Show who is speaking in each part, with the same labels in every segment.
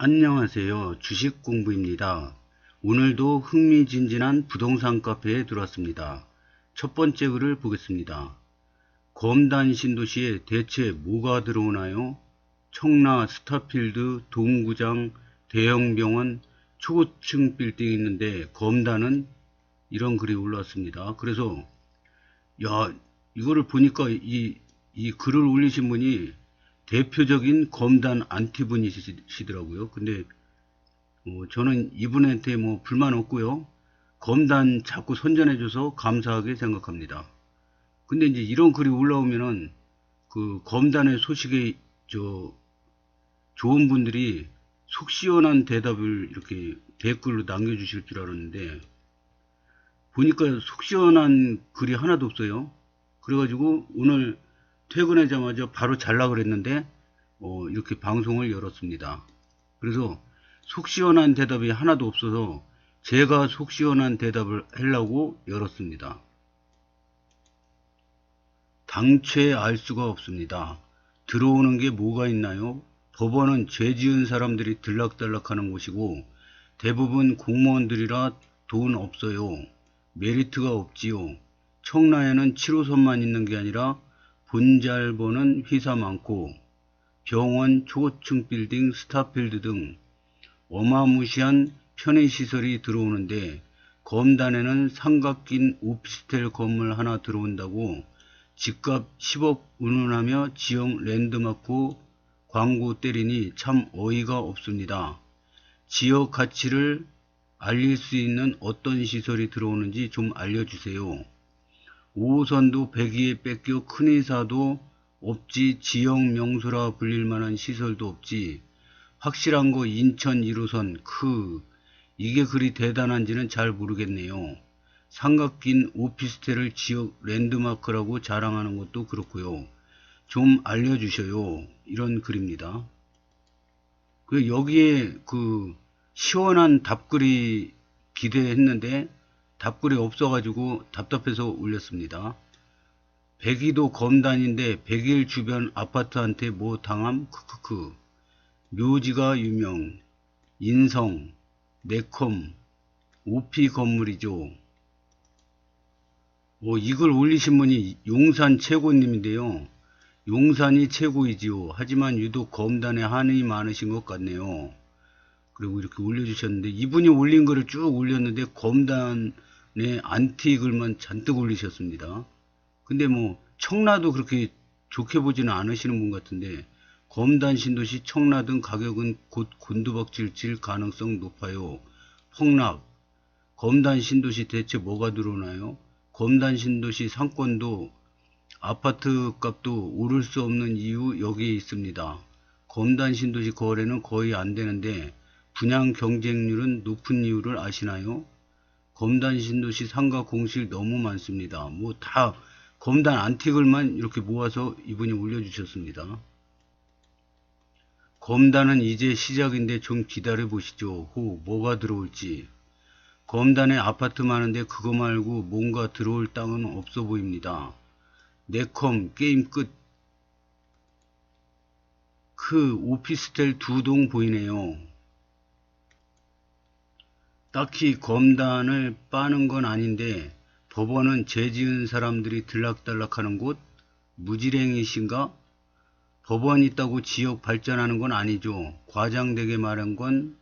Speaker 1: 안녕하세요. 주식공부입니다. 오늘도 흥미진진한 부동산 카페에 들어왔습니다. 첫 번째 글을 보겠습니다. 검단 신도시에 대체 뭐가 들어오나요? 청라, 스타필드, 동구장, 대형병원, 초고층 빌딩이 있는데 검단은 이런 글이 올라왔습니다. 그래서 이거를 보니까 이 글을 올리신 분이 대표적인 검단 안티분이시더라고요. 근데 저는 이분한테 뭐 불만 없고요. 검단 자꾸 선전해줘서 감사하게 생각합니다. 근데 이제 이런 글이 올라오면은 그 검단의 소식에 좋은 분들이 속 시원한 대답을 이렇게 댓글로 남겨주실 줄 알았는데 보니까 속 시원한 글이 하나도 없어요. 그래가지고 오늘 퇴근하자마자 바로 잘라 그랬는데 이렇게 방송을 열었습니다. 그래서 속 시원한 대답이 하나도 없어서 제가 속 시원한 대답을 하려고 열었습니다. 당최 알 수가 없습니다. 들어오는 게 뭐가 있나요? 법원은 죄 지은 사람들이 들락달락하는 곳이고 대부분 공무원들이라 돈 없어요. 메리트가 없지요. 청라에는 7호선만 있는 게 아니라 본잘보는 회사 많고 병원, 초고층 빌딩, 스타필드 등 어마무시한 편의시설이 들어오는데 검단에는 삼각 낀 오피스텔 건물 하나 들어온다고 집값 10억 운운하며 지역 랜드마크 광고 때리니 참 어이가 없습니다. 지역 가치를 알릴 수 있는 어떤 시설이 들어오는지 좀 알려주세요. 5호선도 100위에 뺏겨 큰 회사도 없지, 지역 명소라 불릴 만한 시설도 없지. 확실한 거 인천 1호선 이게 그리 대단한지는 잘 모르겠네요. 삼각 낀 오피스텔을 지역 랜드마크라고 자랑하는 것도 그렇고요. 좀 알려주셔요. 이런 글입니다. 여기에 시원한 답글이 기대했는데 답글이 없어가지고 답답해서 올렸습니다. 백이도 검단인데 백일 주변 아파트한테 뭐 당함? 크크크. 묘지가 유명. 인성, 네컴, 오피 건물이죠. 이걸 올리신 분이 용산 최고님인데요. 용산이 최고이지요. 하지만 유독 검단에 한이 많으신 것 같네요. 그리고 이렇게 올려주셨는데 이분이 올린 거를 쭉 올렸는데 검단에 안티 글만 잔뜩 올리셨습니다. 근데 뭐 청라도 그렇게 좋게 보지는 않으시는 분 같은데 검단 신도시 청라 등 가격은 곧 곤두박질칠 가능성 높아요. 폭락. 검단 신도시 대체 뭐가 들어오나요? 검단 신도시 상권도 아파트 값도 오를 수 없는 이유 여기에 있습니다. 검단 신도시 거래는 거의 안 되는데 분양 경쟁률은 높은 이유를 아시나요? 검단 신도시 상가 공실 너무 많습니다. 뭐 다 검단 안티글만 이렇게 모아서 이분이 올려주셨습니다. 검단은 이제 시작인데 좀 기다려 보시죠. 뭐가 들어올지. 검단에 아파트 많은데 그거 말고 뭔가 들어올 땅은 없어 보입니다. 네컴 게임 끝. 오피스텔 2동 보이네요. 딱히 검단을 빠는 건 아닌데 법원은 죄 지은 사람들이 들락달락하는 곳? 무지랭이신가? 법원 있다고 지역 발전하는 건 아니죠. 과장되게 말한 건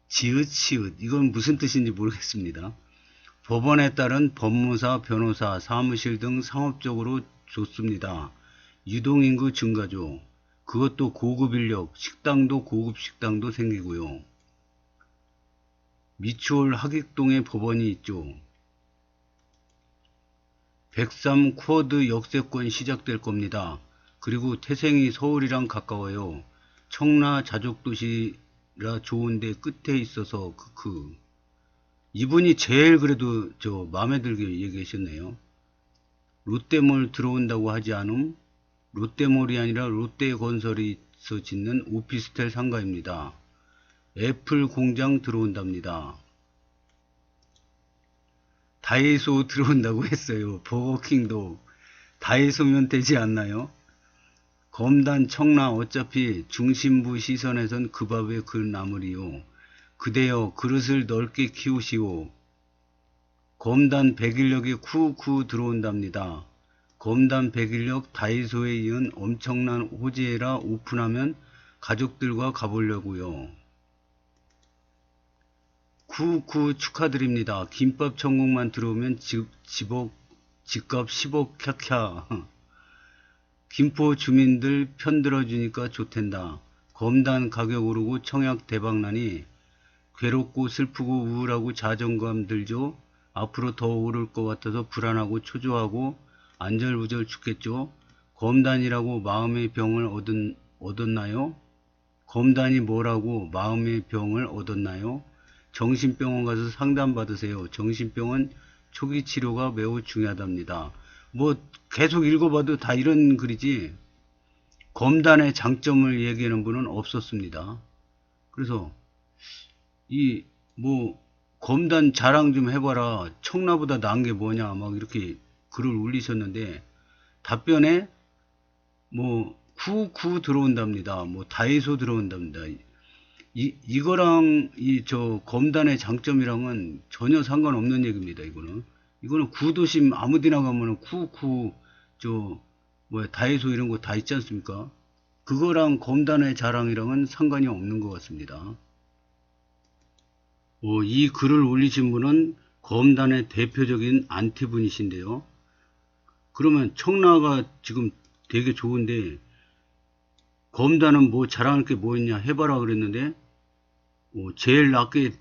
Speaker 1: 지읒 이건 무슨 뜻인지 모르겠습니다. 법원에 따른 법무사, 변호사, 사무실 등 상업적으로 좋습니다. 유동인구 증가죠. 그것도 고급 인력, 식당도 고급 식당도 생기고요. 미추홀 하객동에 법원이 있죠. 103 쿼드 역세권 시작될 겁니다. 그리고 태생이 서울이랑 가까워요. 청라 자족도시라 좋은데 끝에 있어서 이분이 제일 그래도 마음에 들게 얘기하셨네요. 롯데몰 들어온다고 하지 않음? 롯데몰이 아니라 롯데건설에서 짓는 오피스텔 상가입니다. 애플 공장 들어온답니다. 다이소 들어온다고 했어요. 버거킹도 다해소면 되지 않나요? 검단 청라 어차피 중심부 시선에선 그 밥에 그 나물이요. 그대여 그릇을 넓게 키우시오. 검단 백일력이 쿠쿠 들어온답니다. 검단 백일력 다이소에 이은 엄청난 호재라 오픈하면 가족들과 가보려고요. 쿠쿠 축하드립니다. 김밥 천국만 들어오면 집값 10억 캬캬. 김포 주민들 편들어주니까 좋댄다. 검단 가격 오르고 청약 대박나니 괴롭고 슬프고 우울하고 자존감 들죠. 앞으로 더 오를 것 같아서 불안하고 초조하고 안절부절 죽겠죠. 검단이라고 마음의 병을 얻었나요? 검단이 뭐라고 마음의 병을 얻었나요? 정신병원 가서 상담받으세요. 정신병은 초기 치료가 매우 중요하답니다. 뭐 계속 읽어봐도 다 이런 글이지 검단의 장점을 얘기하는 분은 없었습니다. 그래서 이 뭐 검단 자랑 좀 해봐라. 청라보다 나은 게 뭐냐 막 이렇게 글을 올리셨는데 답변에 뭐 쿠쿠 들어온답니다. 뭐 다이소 들어온답니다. 이거랑 저 검단의 장점이랑은 전혀 상관없는 얘기입니다. 이거는 구도심 아무데나 가면은 쿠쿠 저 뭐야 다이소 이런 거 다 있지 않습니까? 그거랑 검단의 자랑이랑은 상관이 없는 것 같습니다. 이 글을 올리신 분은 검단의 대표적인 안티분이신데요. 그러면 청라가 지금 되게 좋은데 검단은 뭐 자랑할 게 뭐 있냐 해봐라 그랬는데 제일 낮게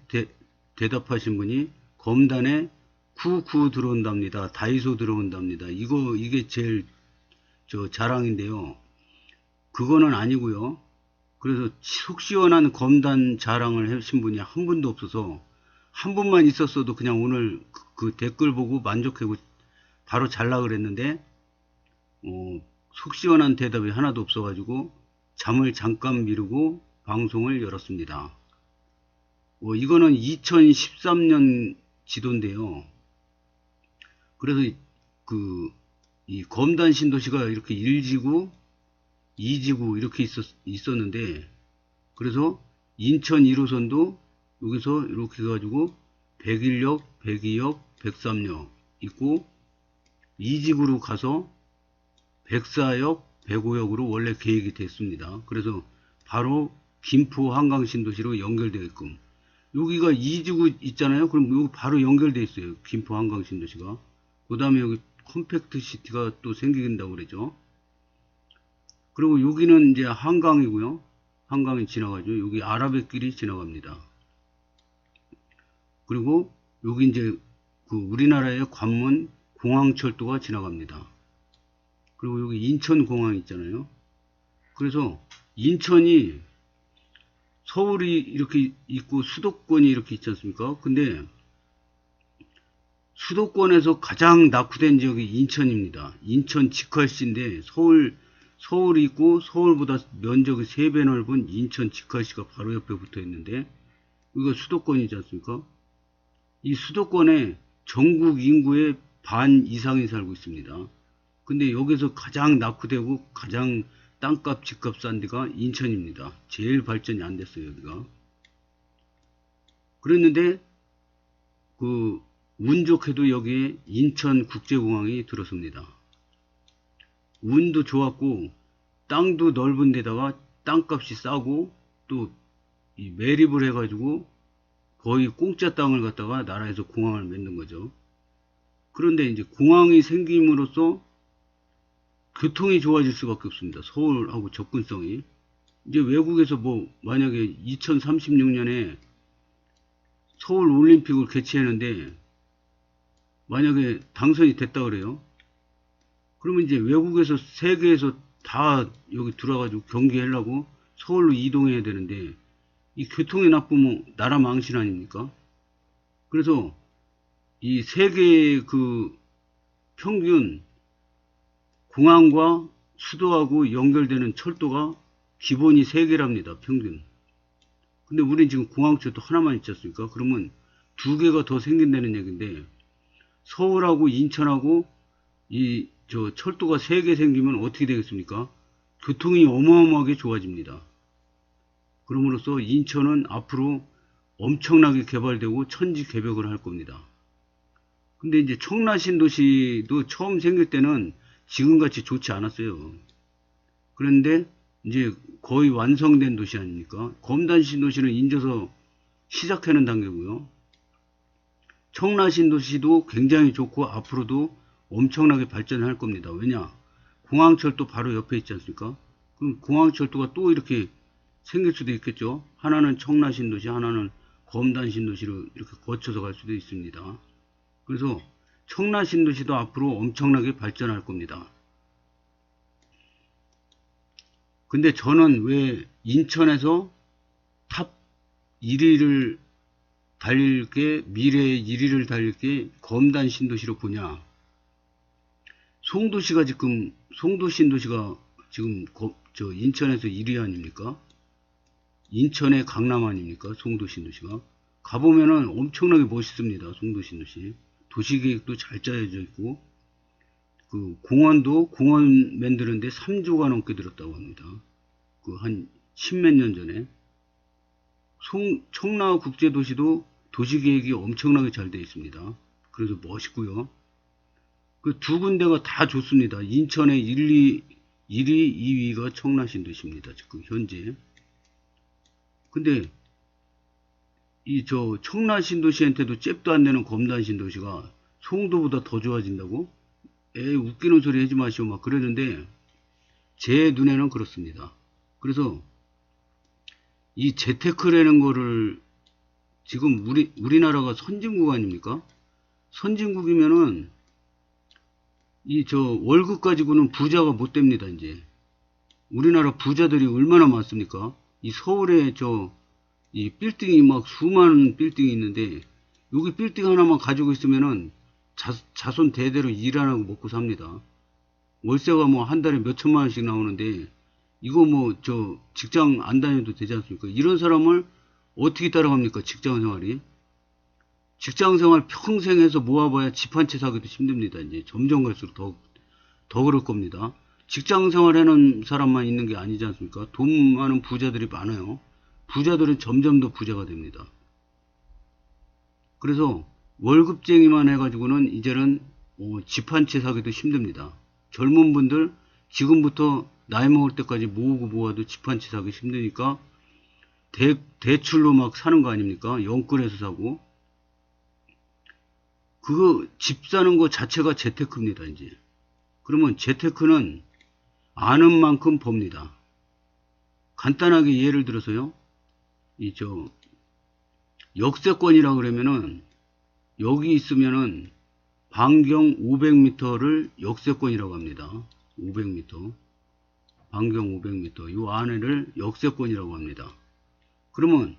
Speaker 1: 대답하신 분이 검단에 쿠쿠 들어온답니다. 다이소 들어온답니다. 이게 제일 저 자랑인데요. 그거는 아니고요. 그래서 속 시원한 검단 자랑을 하신 분이 한 분도 없어서 한 분만 있었어도 그냥 오늘 그 댓글 보고 만족하고 바로 잘라 그랬는데 속 시원한 대답이 하나도 없어가지고 잠을 잠깐 미루고 방송을 열었습니다. 이거는 2013년 지도인데요. 그래서 이 검단 신도시가 이렇게 1지구, 2지구 이렇게 있었는데 그래서 인천 1호선도 여기서 이렇게 해가지고 101역, 102역, 103역 있고 2지구로 가서 104역, 105역으로 원래 계획이 됐습니다. 그래서 바로 김포 한강신도시로 연결되게끔 여기가 2지구 있잖아요. 그럼 여기 바로 연결되어 있어요. 김포 한강신도시가. 그 다음에 여기 컴팩트 시티가 또 생긴다고 그러죠. 그리고 여기는 이제 한강이고요. 한강이 지나가죠. 여기 아라뱃길이 지나갑니다. 그리고 여기 이제 그 우리나라의 관문 공항철도가 지나갑니다. 그리고 여기 인천공항 있잖아요. 그래서 인천이 서울이 이렇게 있고 수도권이 이렇게 있지 않습니까? 근데 수도권에서 가장 낙후된 지역이 인천입니다. 인천 직할시인데 서울이 있고 서울보다 면적이 3배 넓은 인천 직할시가 바로 옆에 붙어 있는데 이거 수도권이지 않습니까? 이 수도권에 전국 인구의 반 이상이 살고 있습니다. 근데 여기서 가장 낙후되고 가장 땅값 집값 싼 데가 인천입니다. 제일 발전이 안 됐어요. 여기가. 그랬는데 운 좋게도 여기에 인천국제공항이 들어섭니다. 운도 좋았고 땅도 넓은 데다가 땅값이 싸고 또 이 매립을 해가지고 거의 공짜 땅을 갖다가 나라에서 공항을 만든 거죠. 그런데 이제 공항이 생김으로써 교통이 좋아질 수밖에 없습니다. 서울하고 접근성이. 이제 외국에서 뭐 만약에 2036년에 서울 올림픽을 개최하는데 만약에 당선이 됐다 그래요. 그러면 이제 외국에서 세계에서 다 여기 들어와가지고 경기하려고 서울로 이동해야 되는데 이 교통이 나쁘면 나라 망신 아닙니까? 그래서 이 세계 평균 공항과 수도하고 연결되는 철도가 기본이 3개랍니다. 평균. 근데 우린 지금 공항철도 하나만 있지 않습니까? 그러면 2개가 더 생긴다는 얘기인데 서울하고 인천하고 이 저 철도가 3개 생기면 어떻게 되겠습니까? 교통이 어마어마하게 좋아집니다. 그럼으로써 인천은 앞으로 엄청나게 개발되고 천지개벽을 할 겁니다. 근데 이제 청라 신도시도 처음 생길 때는 지금같이 좋지 않았어요. 그런데 이제 거의 완성된 도시 아닙니까? 검단 신도시는 인져서 시작하는 단계고요. 청라 신도시도 굉장히 좋고 앞으로도 엄청나게 발전할 겁니다. 왜냐? 공항철도 바로 옆에 있지 않습니까? 그럼 공항철도가 또 이렇게 생길 수도 있겠죠. 하나는 청라 신도시, 하나는 검단 신도시로 이렇게 거쳐서 갈 수도 있습니다. 그래서 청라 신도시도 앞으로 엄청나게 발전할 겁니다. 근데 저는 왜 인천에서 탑 1위를 달릴 게, 미래의 1위를 달릴 게 검단 신도시로 보냐? 송도 신도시가 지금 저 인천에서 1위 아닙니까? 인천의 강남 아닙니까? 송도 신도시가. 가보면은 엄청나게 멋있습니다. 송도 신도시. 도시계획도 잘 짜여져 있고, 그 공원도 공원 만드는데 3조가 넘게 들었다고 합니다. 그 한 10몇 년 전에. 청라국제도시도 도시계획이 엄청나게 잘 되어 있습니다. 그래서 멋있고요. 그 두 군데가 다 좋습니다. 인천의 1위, 2위가 청라신도시입니다. 지금 현재. 근데 이 저 청라신도시한테도 잽도 안 되는 검단신도시가 송도보다 더 좋아진다고? 에이, 웃기는 소리 하지 마시오. 막 그러는데 제 눈에는 그렇습니다. 그래서 이 재테크라는 거를 지금 우리나라가 선진국 아닙니까? 선진국이면은 이 저 월급 가지고는 부자가 못 됩니다. 이제 우리나라 부자들이 얼마나 많습니까? 이 서울에 이 빌딩이 막 수많은 빌딩이 있는데 여기 빌딩 하나만 가지고 있으면은 자손 대대로 일 안 하고 먹고 삽니다. 월세가 뭐 한 달에 몇 천만 원씩 나오는데 이거 뭐 저 직장 안 다녀도 되지 않습니까? 이런 사람을 어떻게 따라갑니까? 직장 생활이. 직장 생활 평생 해서 모아봐야 집 한 채 사기도 힘듭니다. 이제 점점 갈수록 더 그럴 겁니다. 직장 생활 하는 사람만 있는 게 아니지 않습니까? 돈 많은 부자들이 많아요. 부자들은 점점 더 부자가 됩니다. 그래서 월급쟁이만 해가지고는 이제는 집 한 채 사기도 힘듭니다. 젊은 분들 지금부터 나이 먹을 때까지 모아도 집 한 채 사기 힘드니까 대출로 막 사는 거 아닙니까? 영끌해서 사고. 그거 집 사는 거 자체가 재테크입니다. 이제. 그러면 재테크는 아는 만큼 법니다. 간단하게 예를 들어서요. 역세권이라 그러면은 여기 있으면은 반경 500m를 역세권이라고 합니다. 500m. 반경 500m. 이 안에를 역세권이라고 합니다. 그러면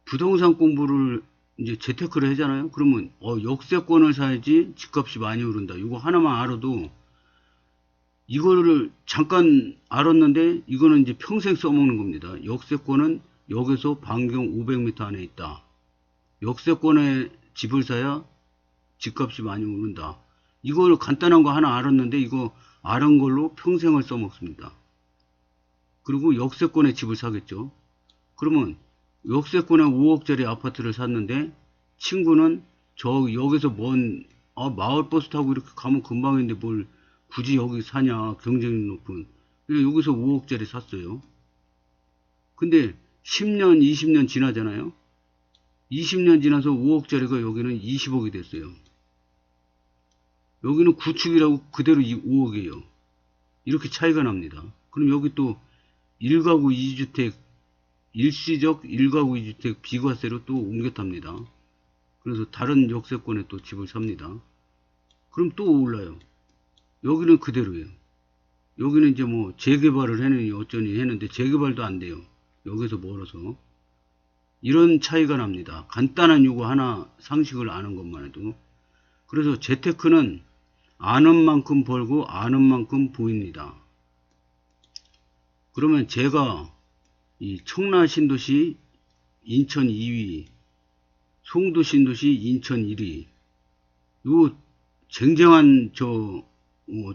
Speaker 1: 부동산 공부를 이제 재테크를 하잖아요. 그러면 역세권을 사야지 집값이 많이 오른다. 이거 하나만 알아도 이거를 잠깐 알았는데 이거는 이제 평생 써먹는 겁니다. 역세권은 여기서 반경 500m 안에 있다. 역세권에 집을 사야 집값이 많이 오른다. 이걸 간단한 거 하나 알았는데 이거 알은 걸로 평생을 써먹습니다. 그리고 역세권에 집을 사겠죠. 그러면 역세권에 5억짜리 아파트를 샀는데 친구는 여기서 마을버스 타고 이렇게 가면 금방인데 뭘 굳이 여기 사냐. 경쟁이 높은. 여기서 5억짜리 샀어요. 근데 10년, 20년 지나잖아요. 20년 지나서 5억짜리가 여기는 20억이 됐어요. 여기는 구축이라고 그대로 5억이에요. 이렇게 차이가 납니다. 그럼 여기 또 1가구 2주택, 일시적 1가구 2주택 비과세로 또 옮겨 탑니다. 그래서 다른 역세권에 또 집을 삽니다. 그럼 또 올라요. 여기는 그대로예요. 여기는 이제 뭐 재개발을 해느니 어쩌니 했는데 재개발도 안 돼요. 여기서 멀어서. 이런 차이가 납니다. 간단한 요거 하나 상식을 아는 것만 해도. 그래서 재테크는 아는 만큼 벌고 아는 만큼 보입니다. 그러면 제가 이 청라 신도시 인천 2위, 송도 신도시 인천 1위, 요 쟁쟁한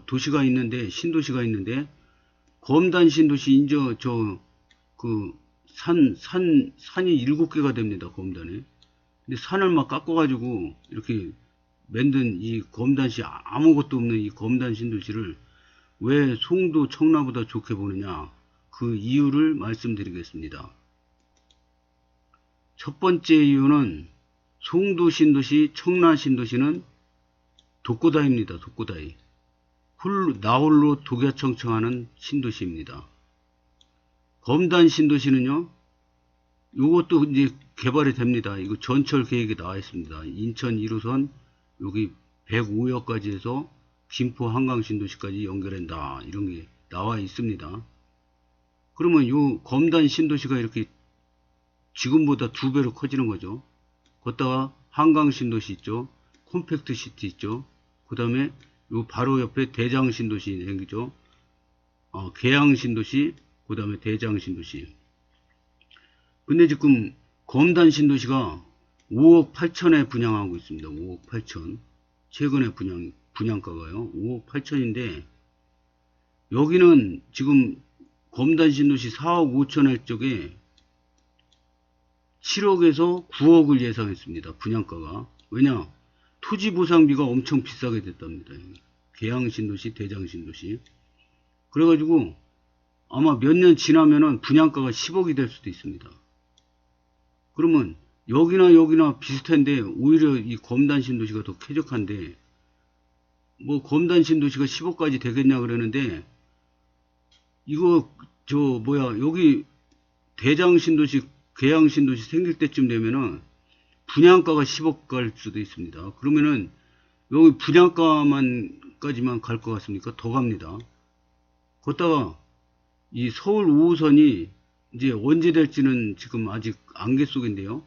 Speaker 1: 도시가 있는데, 신도시가 있는데, 검단 신도시, 인제, 산이 7개가 됩니다, 검단에. 근데 산을 막 깎아가지고, 이렇게 만든 이 검단시, 아무것도 없는 이 검단 신도시를 왜 송도, 청라보다 좋게 보느냐, 그 이유를 말씀드리겠습니다. 첫 번째 이유는 송도 신도시, 청라 신도시는 독고다이입니다. 독고다이. 나홀로 독야청청하는 신도시입니다. 검단 신도시는요, 요것도 이제 개발이 됩니다. 이거 전철 계획에 나와 있습니다. 인천 1호선 여기 105역까지 해서 김포 한강 신도시까지 연결한다. 이런 게 나와 있습니다. 그러면 요 검단 신도시가 이렇게 지금보다 2배로 커지는 거죠. 걷다가 한강 신도시 있죠. 콤팩트 시티 있죠. 그 다음에 요 바로 옆에 대장 신도시 생기죠. 계양 신도시, 그 다음에 대장 신도시. 근데 지금 검단 신도시가 5억 8천에 분양하고 있습니다. 5억 8천. 최근에 분양가가요. 5억 8천인데, 여기는 지금 검단 신도시 4억 5천할 쪽에 7억에서 9억을 예상했습니다. 분양가가. 왜냐? 토지 보상비가 엄청 비싸게 됐답니다. 계양 신도시, 대장 신도시. 그래가지고 아마 몇 년 지나면은 분양가가 10억이 될 수도 있습니다. 그러면 여기나 비슷한데 오히려 이 검단 신도시가 더 쾌적한데, 뭐 검단 신도시가 10억까지 되겠냐 그러는데, 이거 여기 대장 신도시, 계양 신도시 생길 때쯤 되면은 분양가가 10억 갈 수도 있습니다. 그러면은 여기 분양가만까지만 갈 것 같습니까? 더 갑니다. 걷다가 이 서울 5호선이 이제 언제 될지는 지금 아직 안개 속인데요.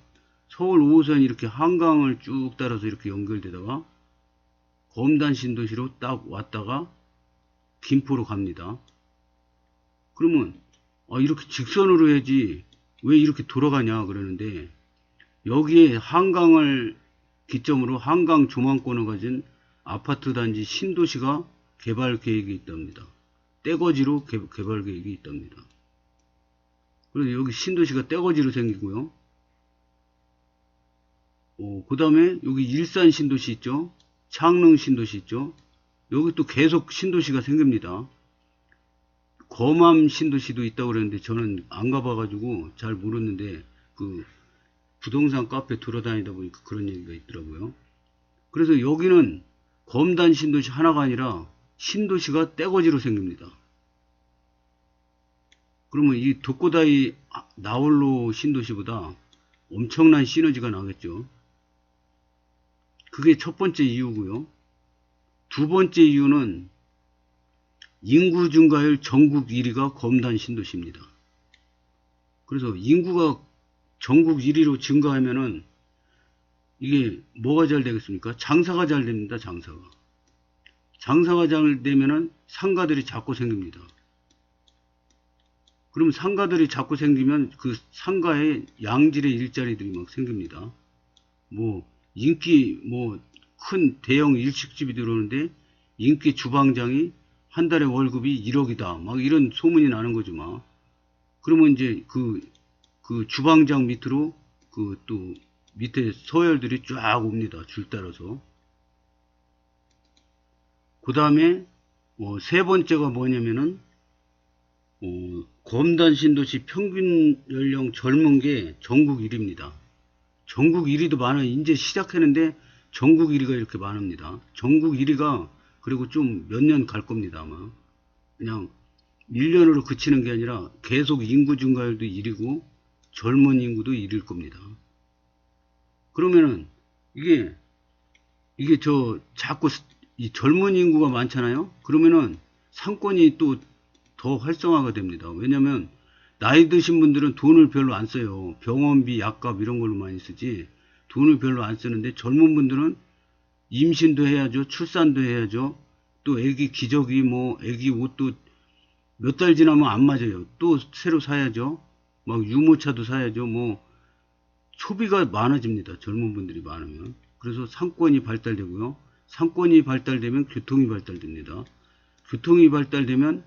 Speaker 1: 서울 5호선이 이렇게 한강을 쭉 따라서 이렇게 연결되다가 검단 신도시로 딱 왔다가 김포로 갑니다. 그러면 이렇게 직선으로 해야지 왜 이렇게 돌아가냐 그러는데, 여기에 한강을 기점으로 한강 조망권을 가진 아파트 단지 신도시가 개발 계획이 있답니다. 떼거지로 개발 계획이 있답니다. 그래서 여기 신도시가 떼거지로 생기고요. 그 다음에 여기 일산 신도시 있죠. 창릉 신도시 있죠. 여기 또 계속 신도시가 생깁니다. 검암 신도시도 있다고 그랬는데 저는 안 가봐가지고 잘 모르는데, 그 부동산 카페 돌아다니다 보니까 그런 얘기가 있더라고요. 그래서 여기는 검단 신도시 하나가 아니라 신도시가 떼거지로 생깁니다. 그러면 이 독고다이 나홀로 신도시보다 엄청난 시너지가 나겠죠. 그게 첫 번째 이유고요. 두 번째 이유는 인구 증가율 전국 1위가 검단 신도시입니다. 그래서 인구가 전국 1위로 증가하면은 이게 뭐가 잘 되겠습니까? 장사가 잘 됩니다. 장사가 잘 되면은 상가들이 자꾸 생깁니다. 그럼 상가들이 자꾸 생기면 그 상가에 양질의 일자리들이 막 생깁니다. 큰 대형 일식집이 들어오는데 인기 주방장이 한 달에 월급이 1억이다. 막 이런 소문이 나는 거죠, 막. 그러면 이제 그 주방장 밑으로 또 밑에 서열들이 쫙 옵니다. 줄 따라서. 그 다음에 세 번째가 뭐냐면은 검단 신도시 평균 연령 젊은 게 전국 1위입니다. 전국 1위도 많아요. 이제 시작했는데 전국 1위가 이렇게 많습니다. 전국 1위가 그리고 좀 몇 년 갈 겁니다. 아마 그냥 1년으로 그치는 게 아니라 계속 인구 증가율도 1위고 젊은 인구도 1위일 겁니다. 그러면은 이게 자꾸 이 젊은 인구가 많잖아요. 그러면은 상권이 또 더 활성화가 됩니다. 왜냐면 나이 드신 분들은 돈을 별로 안 써요. 병원비, 약값 이런 걸로 많이 쓰지 돈을 별로 안 쓰는데, 젊은 분들은 임신도 해야죠. 출산도 해야죠. 또 애기 기저귀, 애기 옷도 몇 달 지나면 안 맞아요. 또 새로 사야죠. 막 유모차도 사야죠. 소비가 많아집니다. 젊은 분들이 많으면. 그래서 상권이 발달되고요. 상권이 발달되면 교통이 발달됩니다. 교통이 발달되면